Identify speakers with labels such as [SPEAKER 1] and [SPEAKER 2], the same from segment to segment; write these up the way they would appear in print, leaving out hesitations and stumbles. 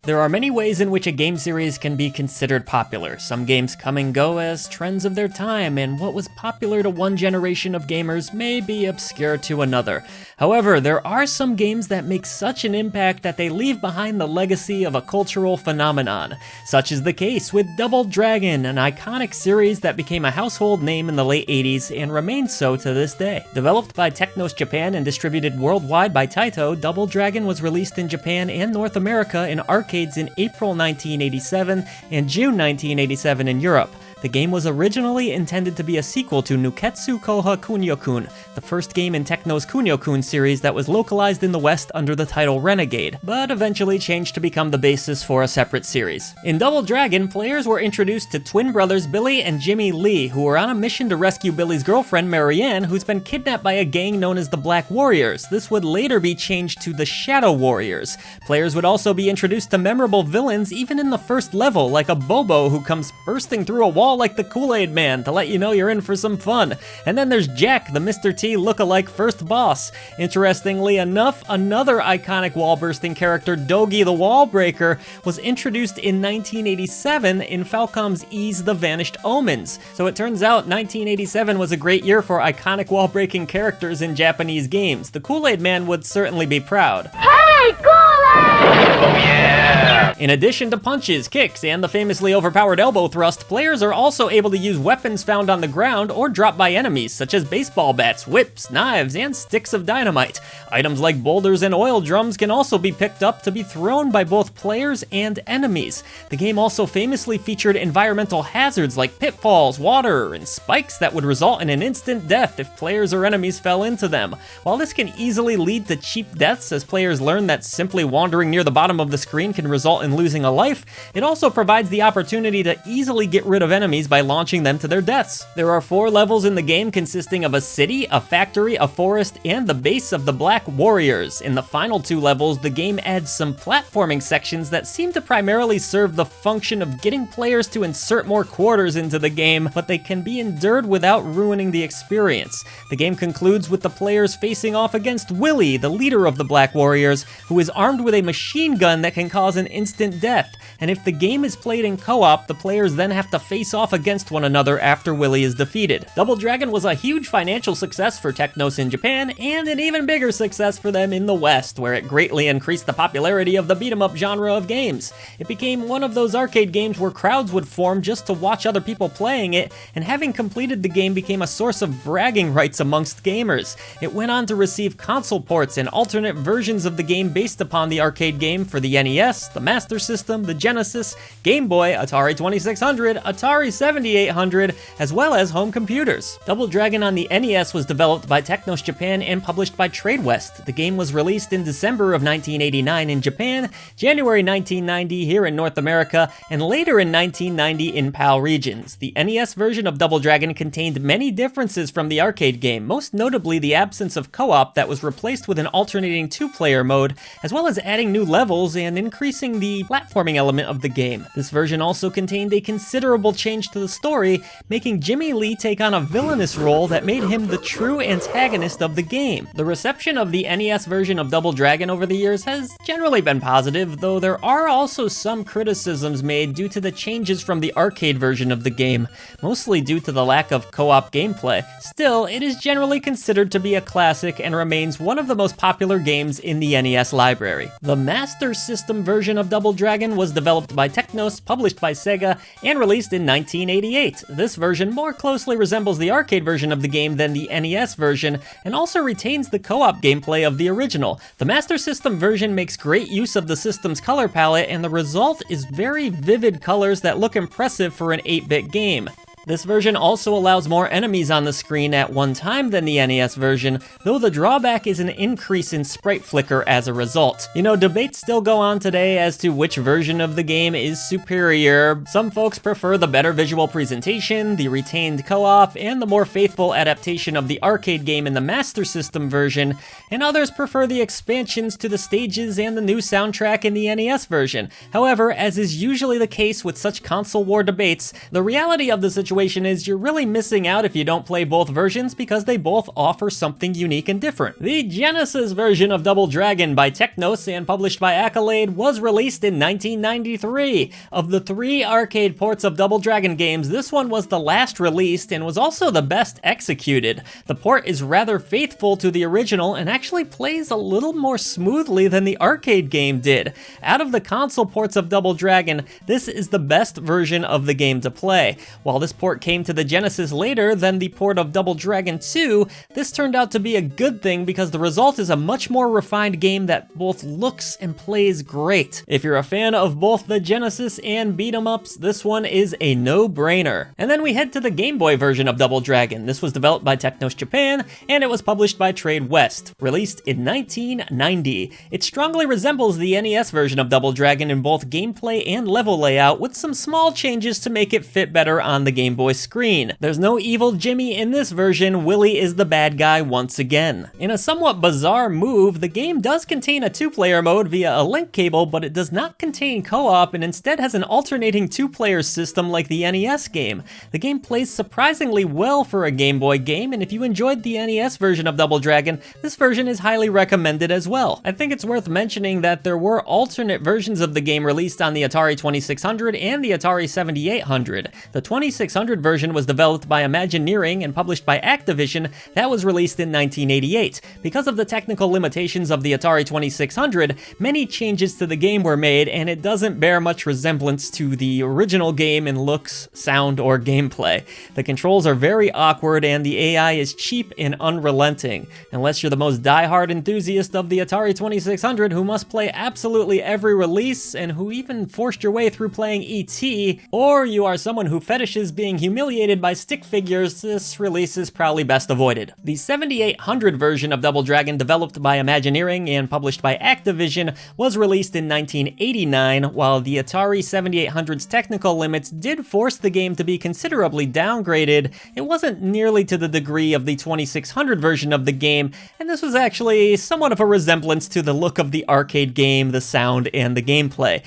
[SPEAKER 1] There are many ways in which a game series can be considered popular. Some games come and go as trends of their time, and what was popular to one generation of gamers may be obscure to another. However, there are some games that make such an impact that they leave behind the legacy of a cultural phenomenon. Such is the case with Double Dragon, an iconic series that became a household name in the late 80s and remains so to this day. Developed by Technos Japan and distributed worldwide by Taito, Double Dragon was released in Japan and North America in arcades in April 1987 and June 1987 in Europe. The game was originally intended to be a sequel to Nuketsu Koha Kunio-kun, the first game in Techno's Kunio-kun series that was localized in the West under the title Renegade, but eventually changed to become the basis for a separate series. In Double Dragon, players were introduced to twin brothers Billy and Jimmy Lee, who were on a mission to rescue Billy's girlfriend Marianne, who's been kidnapped by a gang known as the Black Warriors. This would later be changed to the Shadow Warriors. Players would also be introduced to memorable villains even in the first level, like a Bobo who comes bursting through a wall like the Kool-Aid Man to let you know you're in for some fun. And then there's Jack, the Mr. T look-alike first boss. Interestingly enough, another iconic wall-bursting character, Dogi the Wallbreaker, was introduced in 1987 in Falcom's Ys the Vanished Omens. So it turns out 1987 was a great year for iconic wall-breaking characters in Japanese games. The Kool-Aid Man would certainly be proud.
[SPEAKER 2] Hey, Kool-Aid!
[SPEAKER 3] Oh yeah!
[SPEAKER 1] In addition to punches, kicks, and the famously overpowered elbow thrust, players are also able to use weapons found on the ground or dropped by enemies, such as baseball bats, whips, knives, and sticks of dynamite. Items like boulders and oil drums can also be picked up to be thrown by both players and enemies. The game also famously featured environmental hazards like pitfalls, water, and spikes that would result in an instant death if players or enemies fell into them. While this can easily lead to cheap deaths as players learn that simply wandering near the bottom of the screen can result in losing a life, it also provides the opportunity to easily get rid of enemies by launching them to their deaths. There are 4 levels in the game consisting of a city, a factory, a forest, and the base of the Black Warriors. In the final 2 levels, the game adds some platforming sections that seem to primarily serve the function of getting players to insert more quarters into the game, but they can be endured without ruining the experience. The game concludes with the players facing off against Willie, the leader of the Black Warriors, who is armed with a machine gun that can cause an instant death. And if the game is played in co-op, the players then have to face off against one another after Willie is defeated. Double Dragon was a huge financial success for Technos in Japan, and an even bigger success for them in the West, where it greatly increased the popularity of the beat-em-up genre of games. It became one of those arcade games where crowds would form just to watch other people playing it, and having completed the game became a source of bragging rights amongst gamers. It went on to receive console ports and alternate versions of the game based upon the arcade game for the NES, the Master System, the Genesis, Game Boy, Atari 2600, Atari 7800, as well as home computers. Double Dragon on the NES was developed by Technos Japan and published by Tradewest. The game was released in December of 1989 in Japan, January 1990 here in North America, and later in 1990 in PAL regions. The NES version of Double Dragon contained many differences from the arcade game, most notably the absence of co-op that was replaced with an alternating 2-player mode, as well as adding new levels and increasing the platforming element of the game. This version also contained a considerable change to the story, making Jimmy Lee take on a villainous role that made him the true antagonist of the game. The reception of the NES version of Double Dragon over the years has generally been positive, though there are also some criticisms made due to the changes from the arcade version of the game, mostly due to the lack of co-op gameplay. Still, it is generally considered to be a classic and remains one of the most popular games in the NES library. The Master System version of Double Dragon was developed by Technos, published by Sega, and released in 1988. This version more closely resembles the arcade version of the game than the NES version, and also retains the co-op gameplay of the original. The Master System version makes great use of the system's color palette, and the result is very vivid colors that look impressive for an 8-bit game. This version also allows more enemies on the screen at one time than the NES version, though the drawback is an increase in sprite flicker as a result. You know, debates still go on today as to which version of the game is superior. Some folks prefer the better visual presentation, the retained co-op, and the more faithful adaptation of the arcade game in the Master System version, and others prefer the expansions to the stages and the new soundtrack in the NES version. However, as is usually the case with such console war debates, the reality of the situation situation is you're really missing out if you don't play both versions because they both offer something unique and different. The Genesis version of Double Dragon by Technos and published by Accolade was released in 1993. Of the 3 arcade ports of Double Dragon games, this one was the last released and was also the best executed. The port is rather faithful to the original and actually plays a little more smoothly than the arcade game did. Out of the console ports of Double Dragon, this is the best version of the game to play. While this port came to the Genesis later than the port of Double Dragon 2, this turned out to be a good thing because the result is a much more refined game that both looks and plays great. If you're a fan of both the Genesis and beat 'em ups, this one is a no-brainer. And then we head to the Game Boy version of Double Dragon. This was developed by Technos Japan, and it was published by Trade West, released in 1990. It strongly resembles the NES version of Double Dragon in both gameplay and level layout, with some small changes to make it fit better on the Game Boy screen. There's no evil Jimmy in this version. Willy is the bad guy once again. In a somewhat bizarre move, the game does contain a 2-player mode via a link cable, but it does not contain co-op and instead has an alternating 2-player system like the NES game. The game plays surprisingly well for a Game Boy game, and if you enjoyed the NES version of Double Dragon, this version is highly recommended as well. I think it's worth mentioning that there were alternate versions of the game released on the Atari 2600 and the Atari 7800. The 2600 version was developed by Imagineering and published by Activision. That was released in 1988. Because of the technical limitations of the Atari 2600, many changes to the game were made, and it doesn't bear much resemblance to the original game in looks, sound, or gameplay. The controls are very awkward, and the AI is cheap and unrelenting. Unless you're the most die-hard enthusiast of the Atari 2600 who must play absolutely every release, and who even forced your way through playing E.T., or you are someone who fetishes being humiliated by stick figures, this release is probably best avoided. The 7800 version of Double Dragon, developed by Imagineering and published by Activision, was released in 1989. While the Atari 7800's technical limits did force the game to be considerably downgraded, it wasn't nearly to the degree of the 2600 version of the game, and this was actually somewhat of a resemblance to the look of the arcade game, the sound, and the gameplay.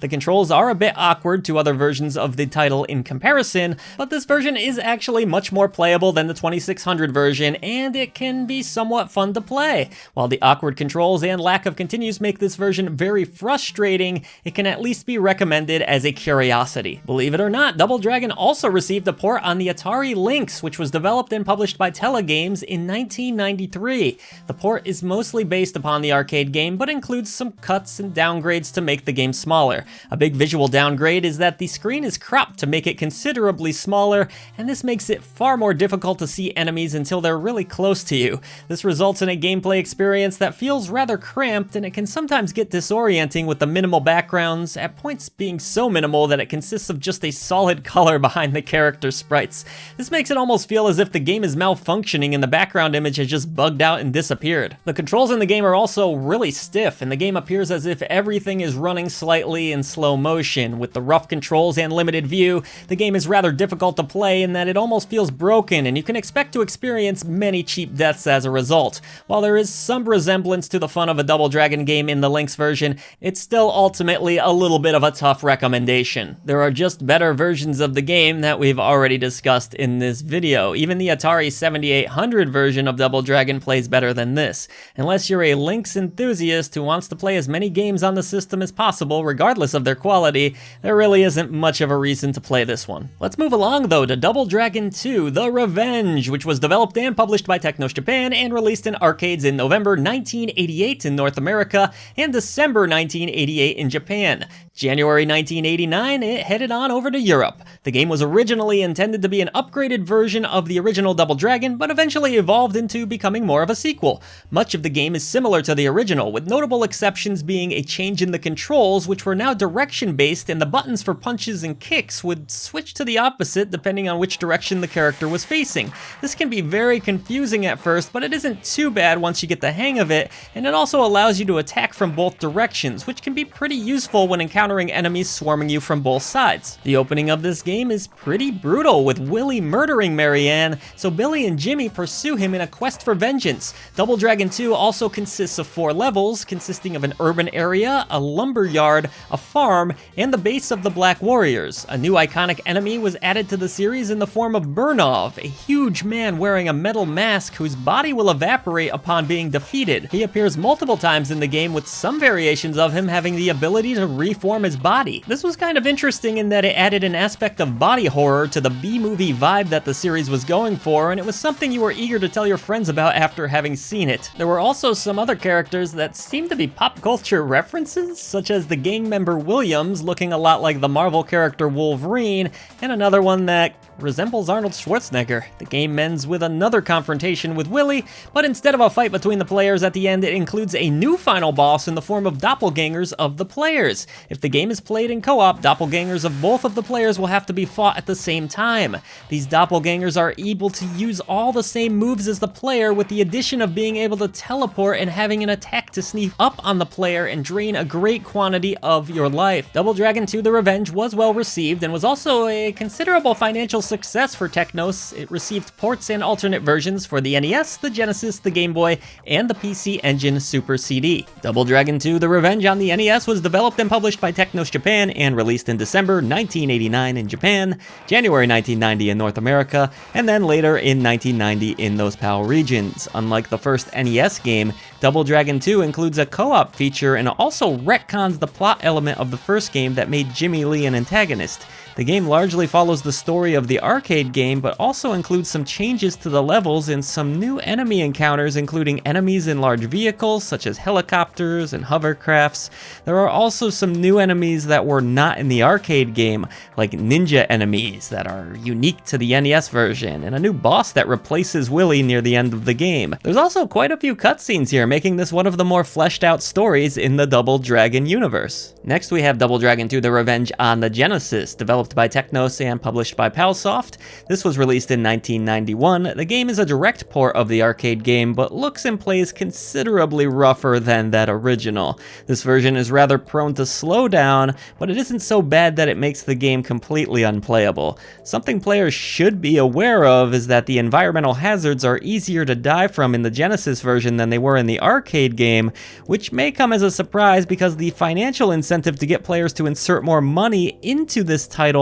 [SPEAKER 1] The controls are a bit awkward to other versions of the title in comparison, but this version is actually much more playable than the 2600 version, and it can be somewhat fun to play. While the awkward controls and lack of continues make this version very frustrating, it can at least be recommended as a curiosity. Believe it or not, Double Dragon also received a port on the Atari Lynx, which was developed and published by Telegames in 1993. The port is mostly based upon the arcade game, but includes some cuts and downgrades to make the game smaller. A big visual downgrade is that the screen is cropped to make it considerably smaller, and this makes it far more difficult to see enemies until they're really close to you. This results in a gameplay experience that feels rather cramped, and it can sometimes get disorienting with the minimal backgrounds, at points being so minimal that it consists of just a solid color behind the character sprites. This makes it almost feel as if the game is malfunctioning and the background image has just bugged out and disappeared. The controls in the game are also really stiff, and the game appears as if everything is running slightly in slow motion. With the rough controls and limited view, the game is rather difficult to play in that it almost feels broken, and you can expect to experience many cheap deaths as a result. While there is some resemblance to the fun of a Double Dragon game in the Lynx version, it's still ultimately a little bit of a tough recommendation. There are just better versions of the game that we've already discussed in this video. Even the Atari 7800 version of Double Dragon plays better than this. Unless you're a Lynx enthusiast who wants to play as many games on the system as possible, regardless of their quality, there really isn't much of a reason to play this one. Let's move along though to Double Dragon 2: The Revenge, which was developed and published by Technos Japan and released in arcades in November 1988 in North America and December 1988 in Japan. January 1989, it headed on over to Europe. The game was originally intended to be an upgraded version of the original Double Dragon, but eventually evolved into becoming more of a sequel. Much of the game is similar to the original, with notable exceptions being a change in the controls, which were now direction-based, and the buttons for punches and kicks would switch to the opposite depending on which direction the character was facing. This can be very confusing at first, but it isn't too bad once you get the hang of it, and it also allows you to attack from both directions, which can be pretty useful when encountering enemies swarming you from both sides. The opening of this game is pretty brutal, with Willy murdering Marianne, so Billy and Jimmy pursue him in a quest for vengeance. Double Dragon 2 also consists of 4 levels, consisting of an urban area, a lumber yard, a farm and the base of the Black Warriors. A new iconic enemy was added to the series in the form of Burnov, a huge man wearing a metal mask whose body will evaporate upon being defeated. He appears multiple times in the game, with some variations of him having the ability to reform his body. This was kind of interesting in that it added an aspect of body horror to the B-movie vibe that the series was going for, and it was something you were eager to tell your friends about after having seen it. There were also some other characters that seemed to be pop culture references, such as the gang member Williams, looking a lot like the Marvel character Wolverine, and another one that resembles Arnold Schwarzenegger. The game ends with another confrontation with Willy, but instead of a fight between the players at the end, it includes a new final boss in the form of doppelgangers of the players. If the game is played in co-op, doppelgangers of both of the players will have to be fought at the same time. These doppelgangers are able to use all the same moves as the player, with the addition of being able to teleport and having an attack to sneak up on the player and drain a great quantity of your life. Double Dragon 2 The Revenge was well received and was also a considerable financial success for Technos. It received ports and alternate versions for the NES, the Genesis, the Game Boy, and the PC Engine Super CD. Double Dragon 2 The Revenge on the NES was developed and published by Technos Japan and released in December 1989 in Japan, January 1990 in North America, and then later in 1990 in those PAL regions. Unlike the first NES game, Double Dragon 2 includes a co-op feature and also retcons the plot element of the first game that made Jimmy Lee an antagonist. The game largely follows the story of the arcade game, but also includes some changes to the levels and some new enemy encounters, including enemies in large vehicles such as helicopters and hovercrafts. There are also some new enemies that were not in the arcade game, like ninja enemies that are unique to the NES version, and a new boss that replaces Willy near the end of the game. There's also quite a few cutscenes here, making this one of the more fleshed out stories in the Double Dragon universe. Next we have Double Dragon 2 The Revenge on the Genesis, developed by Technos and published by Palsoft. This was released in 1991. The game is a direct port of the arcade game, but looks and plays considerably rougher than that original. This version is rather prone to slow down, but it isn't so bad that it makes the game completely unplayable. Something players should be aware of is that the environmental hazards are easier to die from in the Genesis version than they were in the arcade game, which may come as a surprise because the financial incentive to get players to insert more money into this title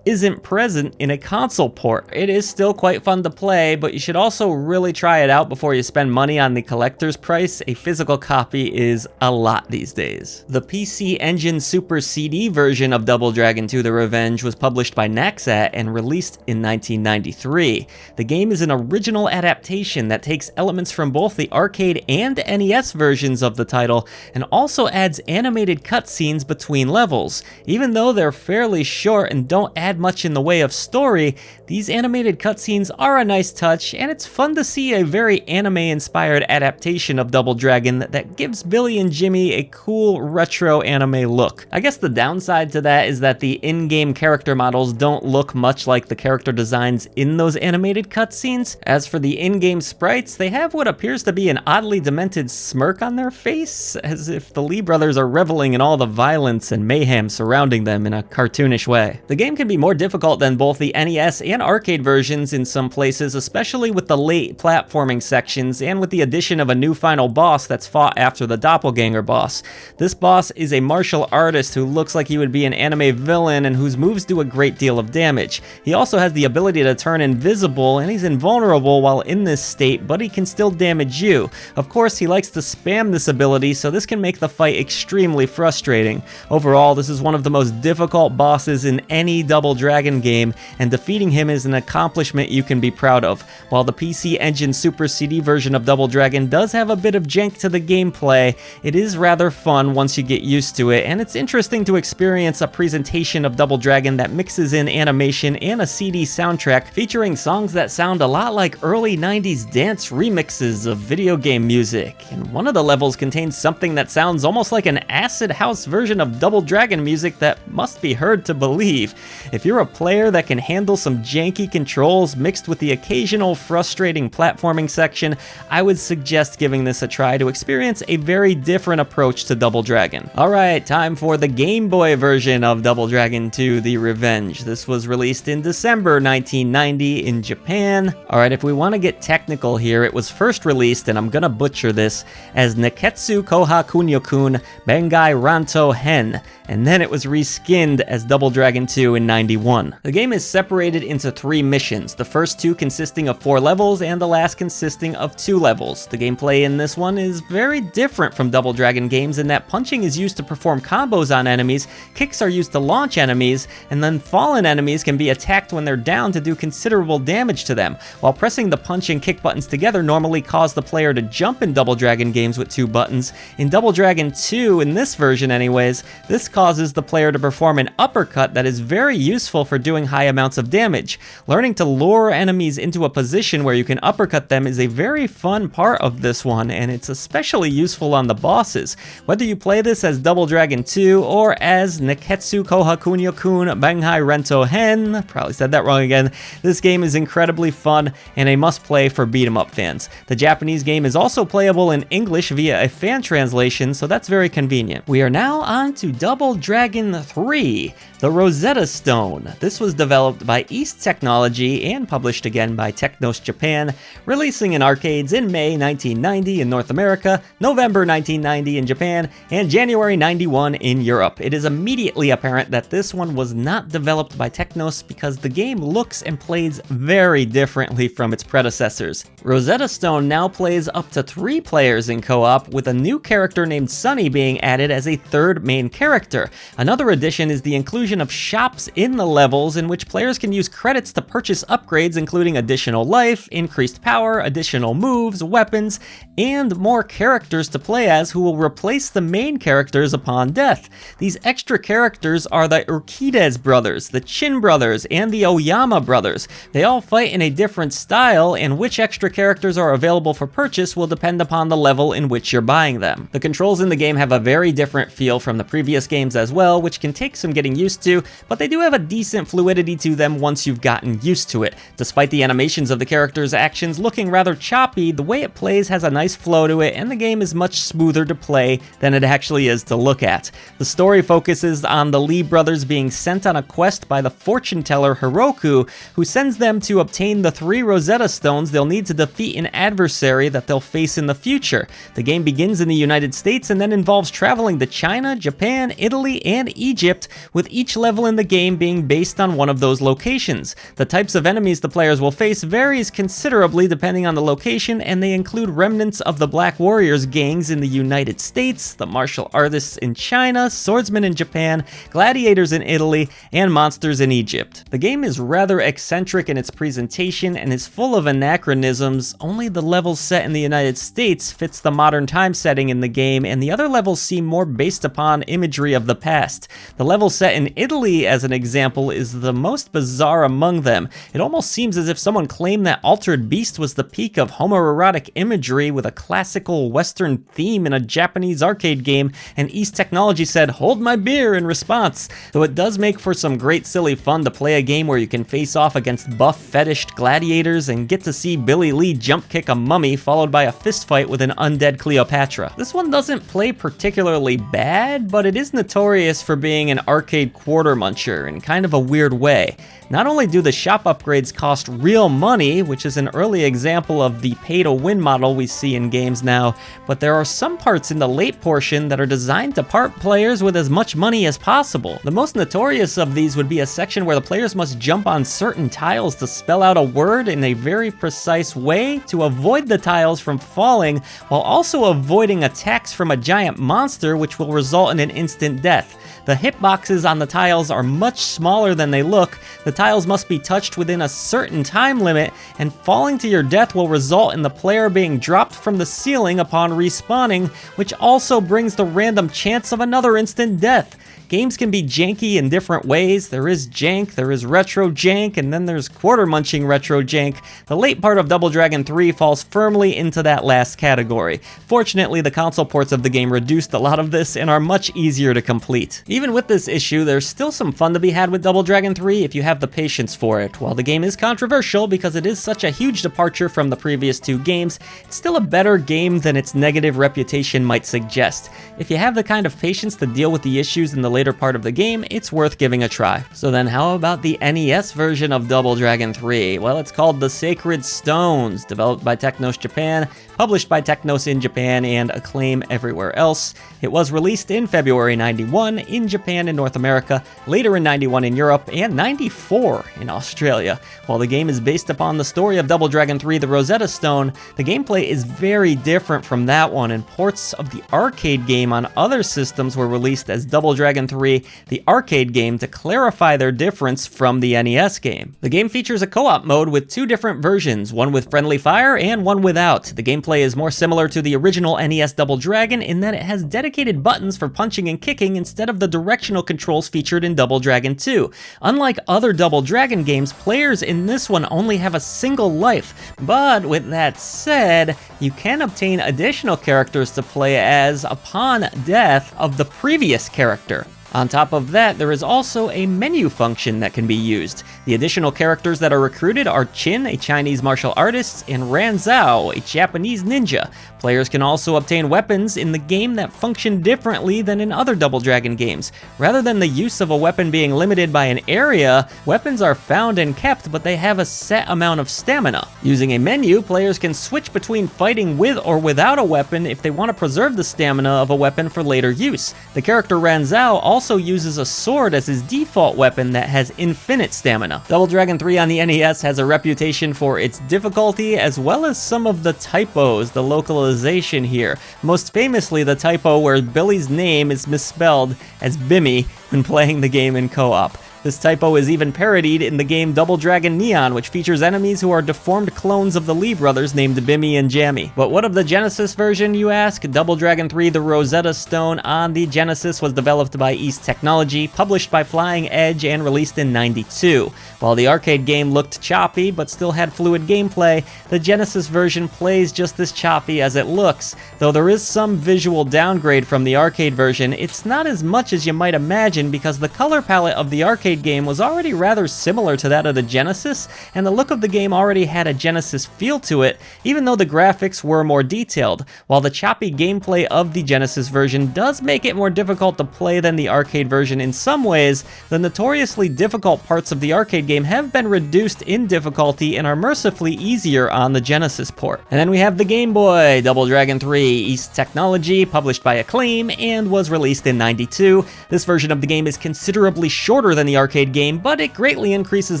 [SPEAKER 1] isn't present in a console port. It is still quite fun to play, but you should also really try it out before you spend money on the collector's price. A physical copy is a lot these days. The PC Engine Super CD version of Double Dragon 2 The Revenge was published by Naxat and released in 1993. The game is an original adaptation that takes elements from both the arcade and NES versions of the title and also adds animated cutscenes between levels. Even though they're fairly short and don't add much in the way of story, these animated cutscenes are a nice touch, and it's fun to see a very anime-inspired adaptation of Double Dragon that gives Billy and Jimmy a cool retro anime look. I guess the downside to that is that the in-game character models don't look much like the character designs in those animated cutscenes. As for the in-game sprites, they have what appears to be an oddly demented smirk on their face, as if the Lee brothers are reveling in all the violence and mayhem surrounding them in a cartoonish way. The game can be more difficult than both the NES and arcade versions in some places, especially with the late platforming sections and with the addition of a new final boss that's fought after the doppelganger boss. This boss is a martial artist who looks like he would be an anime villain and whose moves do a great deal of damage. He also has the ability to turn invisible, and he's invulnerable while in this state, but he can still damage you. Of course, he likes to spam this ability, so this can make the fight extremely frustrating. Overall, this is one of the most difficult bosses in any Double Dragon game, and defeating him is an accomplishment you can be proud of. While the PC Engine Super CD version of Double Dragon does have a bit of jank to the gameplay, it is rather fun once you get used to it, and it's interesting to experience a presentation of Double Dragon that mixes in animation and a CD soundtrack featuring songs that sound a lot like early 90s dance remixes of video game music. And one of the levels contains something that sounds almost like an acid house version of Double Dragon music that must be hard to believe. believe. If you're a player that can handle some janky controls mixed with the occasional frustrating platforming section, I would suggest giving this a try to experience a very different approach to Double Dragon. Alright, time for the Game Boy version of Double Dragon 2: The Revenge. This was released in December 1990 in Japan. Alright, if we want to get technical here, it was first released, and I'm gonna butcher this, as Neketsu Koha Kunyo-kun Bengai Ranto Hen, and then it was reskinned as Double Dragon 2 in 91. The game is separated into 3 missions, the first 2 consisting of 4 levels and the last consisting of 2 levels. The gameplay in this one is very different from Double Dragon games in that punching is used to perform combos on enemies, kicks are used to launch enemies, and then fallen enemies can be attacked when they're down to do considerable damage to them, while pressing the punch and kick buttons together normally cause the player to jump in Double Dragon games with 2 buttons. In Double Dragon 2, in this version anyways, this causes the player to perform an uppercut that is very useful for doing high amounts of damage. Learning to lure enemies into a position where you can uppercut them is a very fun part of this one, and it's especially useful on the bosses. Whether you play this as Double Dragon 2 or as Neketsu Koha Kunyo-kun Bengai Rento Hen, probably said that wrong again, this game is incredibly fun and a must-play for beat-em-up fans. The Japanese game is also playable in English via a fan translation, so that's very convenient. We are now on to Double Dragon 3, the Rosetta Stone. This was developed by East Technology and published again by Technos Japan, releasing in arcades in May 1990 in North America, November 1990 in Japan, and January 91 in Europe. It is immediately apparent that this one was not developed by Technos because the game looks and plays very differently from its predecessors. Rosetta Stone now plays up to 3 players in co-op, with a new character named Sunny being added as a 3rd main character. Another addition is the inclusion of shops in the levels in which players can use credits to purchase upgrades including additional life, increased power, additional moves, weapons, and more characters to play as who will replace the main characters upon death. These extra characters are the Urquidez brothers, the Chin brothers, and the Oyama brothers. They all fight in a different style, and which extra characters are available for purchase will depend upon the level in which you're buying them. The controls in the game have a very different feel from the previous games as well, which can take some getting used to, but they do have a decent fluidity to them once you've gotten used to it. Despite the animations of the characters' actions looking rather choppy, the way it plays has a nice flow to it, and the game is much smoother to play than it actually is to look at. The story focuses on the Lee brothers being sent on a quest by the fortune teller Hiroku, who sends them to obtain the 3 Rosetta Stones they'll need to defeat an adversary that they'll face in the future. The game begins in the United States and then involves traveling to China, Japan, Italy, and Egypt, with each level in the game being based on one of those locations. The types of enemies the players will face varies considerably depending on the location, and they include remnants of the Black Warriors gangs in the United States, the martial artists in China, swordsmen in Japan, gladiators in Italy, and monsters in Egypt. The game is rather eccentric in its presentation and is full of anachronisms. Only the levels set in the United States fits the modern time setting in the game, and the other levels seem more based upon imagery of the past. The level set in Italy, as an example, is the most bizarre among them. It almost seems as if someone claimed that Altered Beast was the peak of homoerotic imagery with a classical Western theme in a Japanese arcade game, and East Technology said, "Hold my beer," in response. Though it does make for some great silly fun to play a game where you can face off against buff fetished gladiators and get to see Billy Lee jump kick a mummy followed by a fist fight with an undead Cleopatra. This one doesn't play particularly bad, but it is notorious for being an arcade quarter muncher in kind of a weird way. Not only do the shop upgrades cost real money, which is an early example of the pay-to-win model we see in games now, but there are some parts in the late portion that are designed to part players with as much money as possible. The most notorious of these would be a section where the players must jump on certain tiles to spell out a word in a very precise way to avoid the tiles from falling, while also avoiding attacks from a giant monster, which will result in an instant death. The hitboxes on the tiles are much smaller than they look, the tiles must be touched within a certain time limit, and falling to your death will result in the player being dropped from the ceiling upon respawning, which also brings the random chance of another instant death. Games can be janky in different ways. There is jank, there is retro jank, and then there's quarter-munching retro jank. The late part of Double Dragon 3 falls firmly into that last category. Fortunately, the console ports of the game reduced a lot of this and are much easier to complete. Even with this issue, there's still some fun to be had with Double Dragon 3 if you have the patience for it. While the game is controversial because it is such a huge departure from the previous two games, it's still a better game than its negative reputation might suggest. If you have the kind of patience to deal with the issues in the later part of the game, it's worth giving a try. So then how about the NES version of Double Dragon 3? Well, it's called The Sacred Stones, developed by Technos Japan, published by Technos in Japan, and Acclaim everywhere else. It was released in February 91 in Japan and North America, later in 91 in Europe, and 94 in Australia. While the game is based upon the story of Double Dragon 3 The Rosetta Stone, the gameplay is very different from that one, and ports of the arcade game on other systems were released as Double Dragon 3 The Arcade Game to clarify their difference from the NES game. The game features a co-op mode with two different versions, one with friendly fire and one without. The gameplay is more similar to the original NES Double Dragon in that it has dedicated buttons for punching and kicking instead of the directional controls featured in Double Dragon 2. Unlike other Double Dragon games, players in this one only have a single life, but with that said, you can obtain additional characters to play as upon death of the previous character. On top of that, there is also a menu function that can be used. The additional characters that are recruited are Chin, a Chinese martial artist, and Ran Zhao, a Japanese ninja. Players can also obtain weapons in the game that function differently than in other Double Dragon games. Rather than the use of a weapon being limited by an area, weapons are found and kept, but they have a set amount of stamina. Using a menu, players can switch between fighting with or without a weapon if they want to preserve the stamina of a weapon for later use. The character Ran Zhao also uses a sword as his default weapon that has infinite stamina. Double Dragon 3 on the NES has a reputation for its difficulty as well as some of the typos, the localization here. Most famously, the typo where Billy's name is misspelled as Bimmy when playing the game in co-op. This typo is even parodied in the game Double Dragon Neon, which features enemies who are deformed clones of the Lee brothers named Bimmy and Jammy. But what of the Genesis version, you ask? Double Dragon 3 The Rosetta Stone on the Genesis was developed by East Technology, published by Flying Edge, and released in '92. While the arcade game looked choppy but still had fluid gameplay, the Genesis version plays just as choppy as it looks. Though there is some visual downgrade from the arcade version, it's not as much as you might imagine because the color palette of the arcade game was already rather similar to that of the Genesis, and the look of the game already had a Genesis feel to it, even though the graphics were more detailed. While the choppy gameplay of the Genesis version does make it more difficult to play than the arcade version in some ways, the notoriously difficult parts of the arcade game have been reduced in difficulty and are mercifully easier on the Genesis port. And then we have the Game Boy, Double Dragon 3, East Technology, published by Acclaim, and was released in '92. This version of the game is considerably shorter than the arcade game, but it greatly increases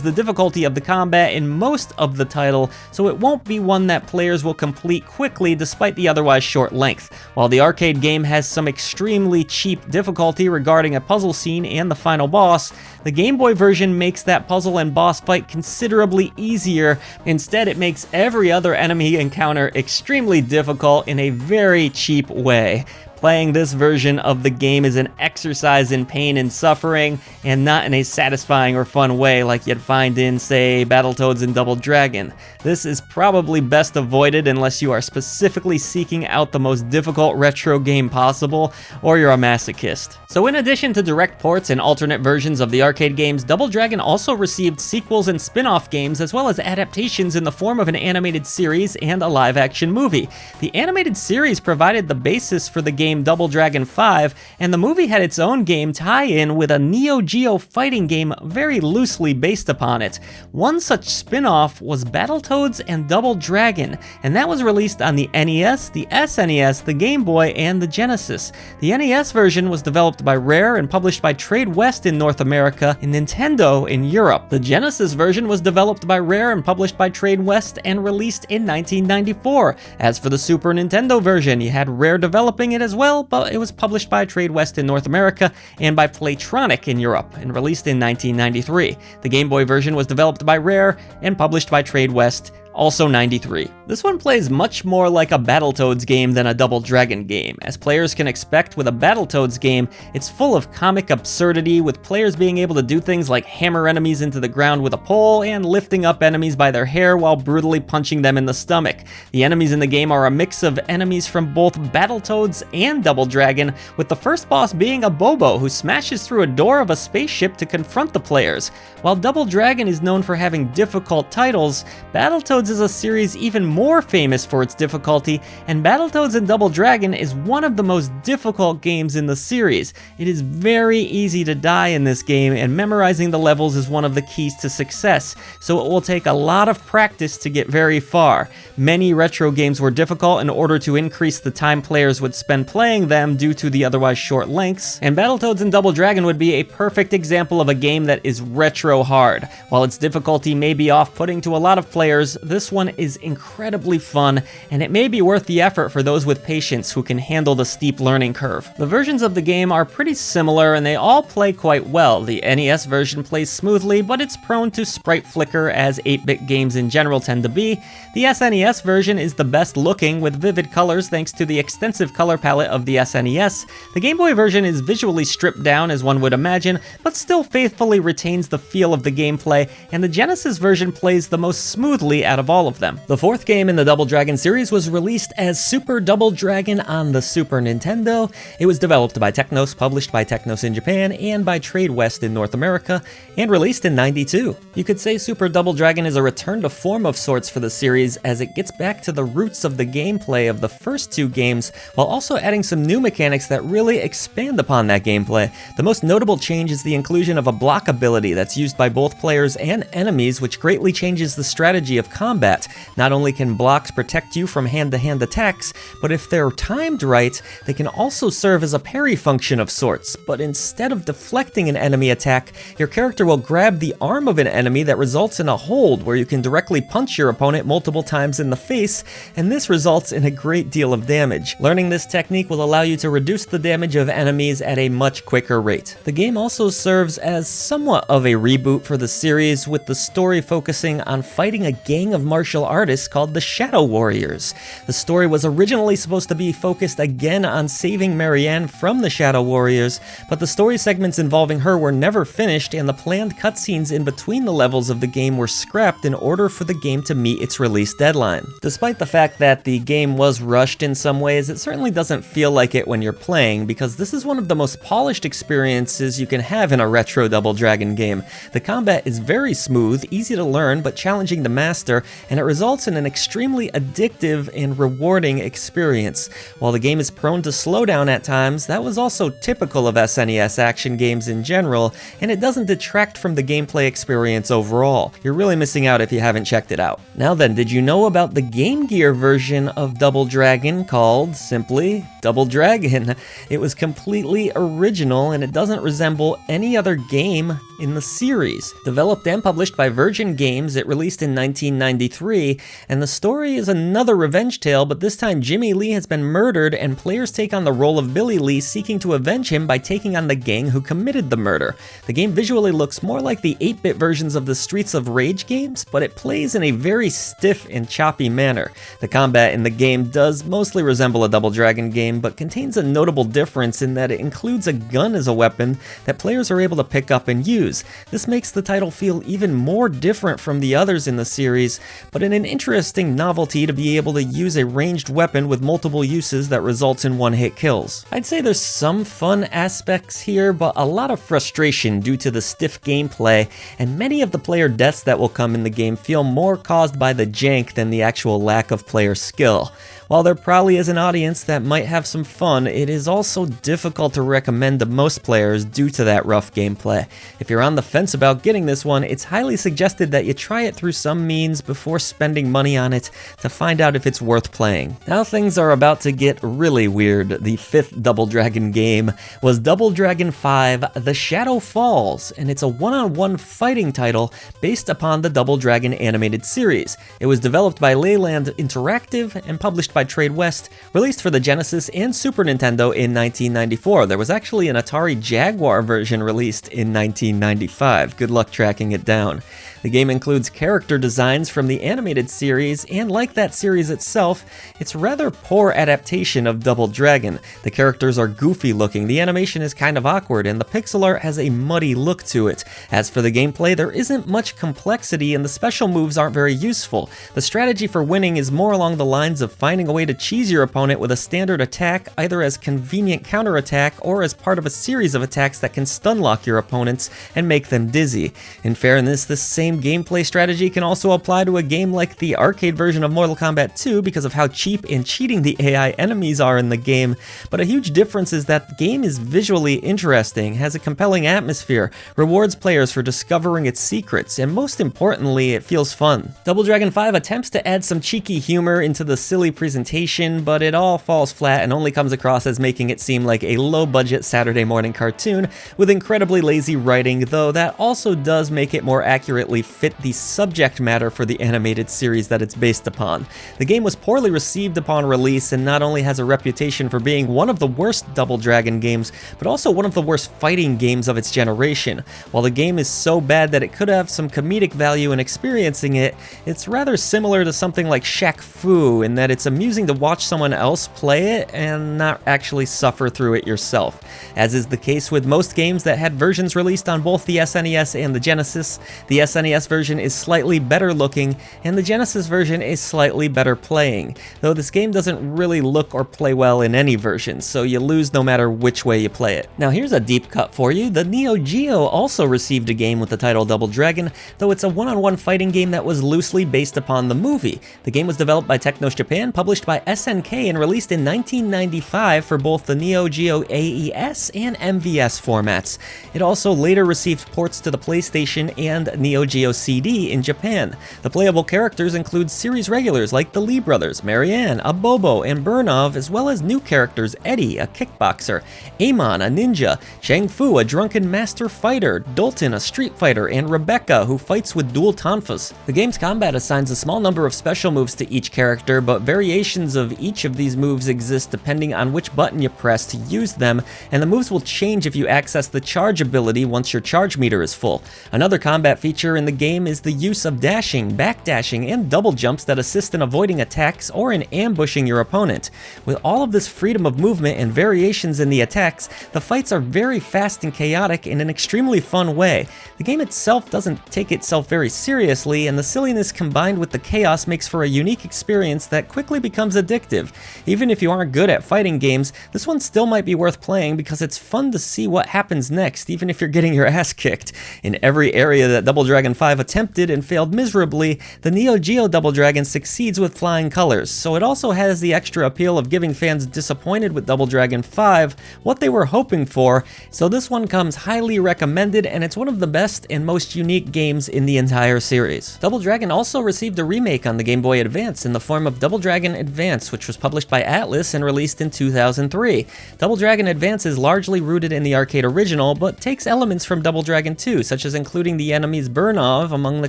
[SPEAKER 1] the difficulty of the combat in most of the title, so it won't be one that players will complete quickly despite the otherwise short length. While the arcade game has some extremely cheap difficulty regarding a puzzle scene and the final boss, the Game Boy version makes that puzzle and boss fight considerably easier. Instead, it makes every other enemy encounter extremely difficult in a very cheap way. Playing this version of the game is an exercise in pain and suffering, and not in a satisfying or fun way like you'd find in, say, Battletoads and Double Dragon. This is probably best avoided unless you are specifically seeking out the most difficult retro game possible, or you're a masochist. So in addition to direct ports and alternate versions of the arcade games, Double Dragon also received sequels and spin-off games as well as adaptations in the form of an animated series and a live-action movie. The animated series provided the basis for the game Double Dragon 5, and the movie had its own game tie-in with a Neo Geo fighting game very loosely based upon it. One such spin-off was Battletoads and Double Dragon, and that was released on the NES, the SNES, the Game Boy, and the Genesis. The NES version was developed by Rare and published by Trade West in North America and Nintendo in Europe. The Genesis version was developed by Rare and published by Trade West and released in 1994. As for the Super Nintendo version, you had Rare developing it as well, but it was published by Trade West in North America and by Playtronic in Europe and released in 1993. The Game Boy version was developed by Rare and published by Trade West, Also 93. This one plays much more like a Battletoads game than a Double Dragon game. As players can expect with a Battletoads game, it's full of comic absurdity, with players being able to do things like hammer enemies into the ground with a pole and lifting up enemies by their hair while brutally punching them in the stomach. The enemies in the game are a mix of enemies from both Battletoads and Double Dragon, with the first boss being a Bobo who smashes through a door of a spaceship to confront the players. While Double Dragon is known for having difficult titles, Battletoads is a series even more famous for its difficulty, and Battletoads and Double Dragon is one of the most difficult games in the series. It is very easy to die in this game, and memorizing the levels is one of the keys to success, so it will take a lot of practice to get very far. Many retro games were difficult in order to increase the time players would spend playing them due to the otherwise short lengths, and Battletoads and Double Dragon would be a perfect example of a game that is retro hard. While its difficulty may be off-putting to a lot of players, this one is incredibly fun, and it may be worth the effort for those with patience who can handle the steep learning curve. The versions of the game are pretty similar, and they all play quite well. The NES version plays smoothly, but it's prone to sprite flicker, as 8-bit games in general tend to be. The SNES version is the best looking, with vivid colors thanks to the extensive color palette of the SNES. The Game Boy version is visually stripped down, as one would imagine, but still faithfully retains the feel of the gameplay, and the Genesis version plays the most smoothly out of all of them. The fourth game in the Double Dragon series was released as Super Double Dragon on the Super Nintendo. It was developed by Technos, published by Technos in Japan, and by Trade West in North America, and released in '92. You could say Super Double Dragon is a return to form of sorts for the series, as it gets back to the roots of the gameplay of the first two games, while also adding some new mechanics that really expand upon that gameplay. The most notable change is the inclusion of a block ability that's used by both players and enemies, which greatly changes the strategy of combat. Not only can blocks protect you from hand-to-hand attacks, but if they're timed right, they can also serve as a parry function of sorts. But instead of deflecting an enemy attack, your character will grab the arm of an enemy that results in a hold, where you can directly punch your opponent multiple times in the face, and this results in a great deal of damage. Learning this technique will allow you to reduce the damage of enemies at a much quicker rate. The game also serves as somewhat of a reboot for the series, with the story focusing on fighting a gang of martial artists called the Shadow Warriors. The story was originally supposed to be focused again on saving Marianne from the Shadow Warriors, but the story segments involving her were never finished, and the planned cutscenes in between the levels of the game were scrapped in order for the game to meet its release deadline. Despite the fact that the game was rushed in some ways, it certainly doesn't feel like it when you're playing, because this is one of the most polished experiences you can have in a retro Double Dragon game. The combat is very smooth, easy to learn, but challenging to master, and it results in an extremely addictive and rewarding experience. While the game is prone to slow down at times, that was also typical of SNES action games in general, and it doesn't detract from the gameplay experience overall. You're really missing out if you haven't checked it out. Now then, did you know about the Game Gear version of Double Dragon called, simply, Double Dragon? It was completely original, and it doesn't resemble any other game in the series. Developed and published by Virgin Games, it released in 1993, and the story is another revenge tale, but this time Jimmy Lee has been murdered, and players take on the role of Billy Lee, seeking to avenge him by taking on the gang who committed the murder. The game visually looks more like the 8-bit versions of the Streets of Rage games, but it plays in a very stiff and choppy manner. The combat in the game does mostly resemble a Double Dragon game, but contains a notable difference in that it includes a gun as a weapon that players are able to pick up and use. This makes the title feel even more different from the others in the series, but in an interesting novelty to be able to use a ranged weapon with multiple uses that results in one-hit kills. I'd say there's some fun aspects here, but a lot of frustration due to the stiff gameplay, and many of the player deaths that will come in the game feel more caused by the jank than the actual lack of player skill. While there probably is an audience that might have some fun, it is also difficult to recommend to most players due to that rough gameplay. If you're on the fence about getting this one, it's highly suggested that you try it through some means before spending money on it to find out if it's worth playing. Now things are about to get really weird. The fifth Double Dragon game was Double Dragon 5: The Shadow Falls, and it's a one-on-one fighting title based upon the Double Dragon animated series. It was developed by Leyland Interactive and published by Trade West, released for the Genesis and Super Nintendo in 1994. There was actually an Atari Jaguar version released in 1995. Good luck tracking it down. The game includes character designs from the animated series, and like that series itself, it's a rather poor adaptation of Double Dragon. The characters are goofy looking, the animation is kind of awkward, and the pixel art has a muddy look to it. As for the gameplay, there isn't much complexity and the special moves aren't very useful. The strategy for winning is more along the lines of finding a way to cheese your opponent with a standard attack, either as convenient counterattack or as part of a series of attacks that can stun lock your opponents and make them dizzy. In fairness, this same gameplay strategy can also apply to a game like the arcade version of Mortal Kombat 2 because of how cheap and cheating the AI enemies are in the game, but a huge difference is that the game is visually interesting, has a compelling atmosphere, rewards players for discovering its secrets, and most importantly, it feels fun. Double Dragon 5 attempts to add some cheeky humor into the silly presentation, but it all falls flat and only comes across as making it seem like a low-budget Saturday morning cartoon with incredibly lazy writing, though that also does make it more accurately fit the subject matter for the animated series that it's based upon. The game was poorly received upon release and not only has a reputation for being one of the worst Double Dragon games, but also one of the worst fighting games of its generation. While the game is so bad that it could have some comedic value in experiencing it, it's rather similar to something like Shaq Fu in that it's amusing to watch someone else play it and not actually suffer through it yourself. As is the case with most games that had versions released on both the SNES and the Genesis, the SNES version is slightly better looking and the Genesis version is slightly better playing, though this game doesn't really look or play well in any version, so you lose no matter which way you play it. Now here's a deep cut for you. The Neo Geo also received a game with the title Double Dragon, though it's a one-on-one fighting game that was loosely based upon the movie. The game was developed by Technos Japan, published by SNK, and released in 1995 for both the Neo Geo AES and MVS formats. It also later received ports to the PlayStation and Neo Geo CD in Japan. The playable characters include series regulars like the Lee brothers, Marianne, Abobo, and Burnov, as well as new characters Eddie, a kickboxer, Amon, a ninja, Chang Fu, a drunken master fighter, Dalton, a street fighter, and Rebecca, who fights with dual tonfas. The game's combat assigns a small number of special moves to each character, but variations of each of these moves exist depending on which button you press to use them, and the moves will change if you access the charge ability once your charge meter is full. Another combat feature in the game is the use of dashing, backdashing, and double jumps that assist in avoiding attacks or in ambushing your opponent. With all of this freedom of movement and variations in the attacks, the fights are very fast and chaotic in an extremely fun way. The game itself doesn't take itself very seriously, and the silliness combined with the chaos makes for a unique experience that quickly becomes addictive. Even if you aren't good at fighting games, this one still might be worth playing because it's fun to see what happens next, even if you're getting your ass kicked. In every area that Double Dragon 5 attempted and failed miserably, the Neo Geo Double Dragon succeeds with flying colors, so it also has the extra appeal of giving fans disappointed with Double Dragon 5 what they were hoping for, so this one comes highly recommended, and it's one of the best and most unique games in the entire series. Double Dragon also received a remake on the Game Boy Advance in the form of Double Dragon Advance, which was published by Atlas and released in 2003. Double Dragon Advance is largely rooted in the arcade original, but takes elements from Double Dragon 2, such as including the enemies Burnov among the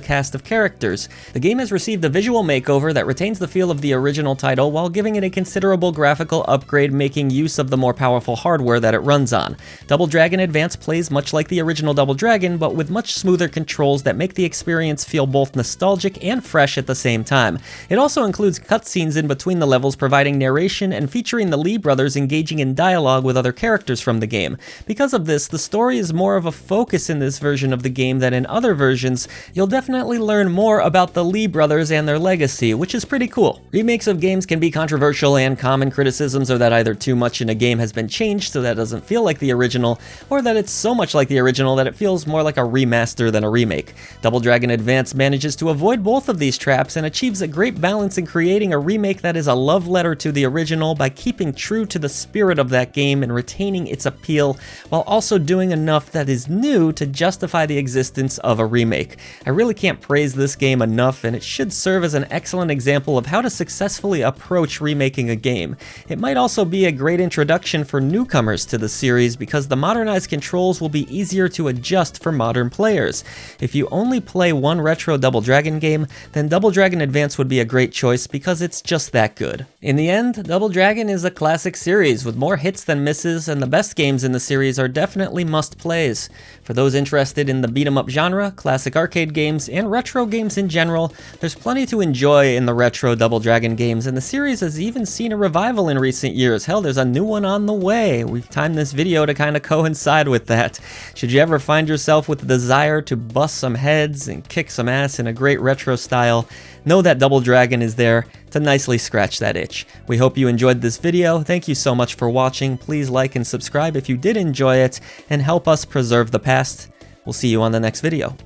[SPEAKER 1] cast of characters. The game has received a visual makeover that retains the feel of the original title while giving it a considerable graphical upgrade, making use of the more powerful hardware that it runs on. Double Dragon Advance plays much like the original Double Dragon, but with much smoother controls that make the experience feel both nostalgic and fresh at the same time. It also includes cutscenes in between the levels, providing narration and featuring the Lee brothers engaging in dialogue with other characters from the game. Because of this, the story is more of a focus in this version of the game than in other versions. You'll definitely learn more about the Lee brothers and their legacy, which is pretty cool. Remakes of games can be controversial, and common criticisms are that either too much in a game has been changed so that it doesn't feel like the original, or that it's so much like the original that it feels more like a remaster than a remake. Double Dragon Advance manages to avoid both of these traps and achieves a great balance in creating a remake that is a love letter to the original by keeping true to the spirit of that game and retaining its appeal, while also doing enough that is new to justify the existence of a remake. I really can't praise this game enough, and it should serve as an excellent example of how to successfully approach remaking a game. It might also be a great introduction for newcomers to the series because the modernized controls will be easier to adjust for modern modern players. If you only play one retro Double Dragon game, then Double Dragon Advance would be a great choice because it's just that good. In the end, Double Dragon is a classic series with more hits than misses, and the best games in the series are definitely must-plays. For those interested in the beat-em-up genre, classic arcade games, and retro games in general, there's plenty to enjoy in the retro Double Dragon games, and the series has even seen a revival in recent years. Hell, there's a new one on the way. We've timed this video to kind of coincide with that. Should you ever find yourself with the desire to bust some heads and kick some ass in a great retro style, know that Double Dragon is there to nicely scratch that itch. We hope you enjoyed this video. Thank you so much for watching. Please like and subscribe if you did enjoy it, and help us preserve the past. We'll see you on the next video.